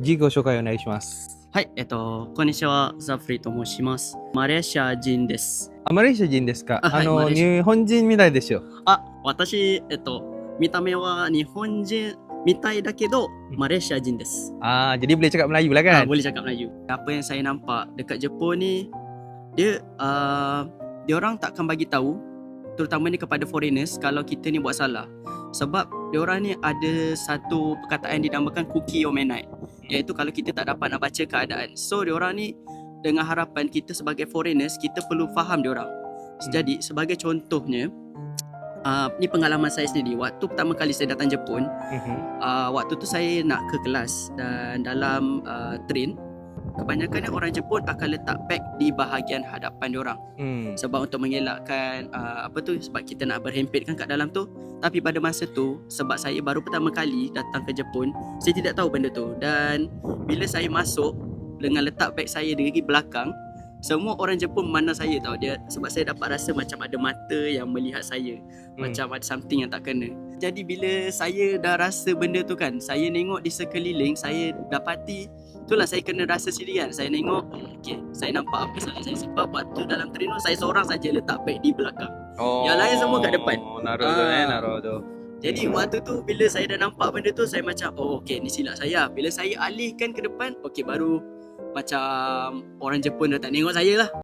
自己紹介お願いします。はい、こんにちは、ザフリと申します。マレーシア人です。あ、マレーシア人ですか？はい、マレーシ日本人みたいですよ。私、見た目は日本人みたいだけど、マレーシア人です. Jadi boleh cakap Melayu lah kan? Boleh cakap Melayu. Apa yang saya nampak dekat Jepun ni, dia orang takkan bagi tahu, terutamanya kepada foreigners, kalau kita ni buat salah. Sebab diorang ni ada satu perkataan dinamakan cookie omenai, iaitu kalau kita tak dapat nak baca keadaan. So diorang ni dengan harapan kita sebagai foreigners, kita perlu faham diorang. Jadi sebagai contohnya, ni pengalaman saya sendiri. Waktu pertama kali saya datang Jepun, waktu tu saya nak ke kelas dan dalam train, kebanyakan orang Jepun akan letak beg di bahagian hadapan diorang. Sebab untuk mengelakkan sebab kita nak berhempitkan kat dalam tu. Tapi pada masa tu, sebab saya baru pertama kali datang ke Jepun, saya tidak tahu benda tu. Dan bila saya masuk dengan letak beg saya di belakang, semua orang Jepun memandang saya tau dia, sebab saya dapat rasa macam ada mata yang melihat saya, macam ada something yang tak kena. Jadi bila saya dah rasa benda tu kan, saya nengok di sekeliling, saya dapati itulah saya kena rasa sendiri kan. Saya tengok, okay, saya nampak apa salah saya. Sebab waktu dalam train tu saya seorang saja letak beg di belakang, yang lain semua kat depan. Naruto. Jadi waktu tu bila saya dah nampak benda tu, saya macam okay, ni silap saya. Bila saya alihkan ke depan, okay, baru macam orang Jepun dah tak tengok saya lah.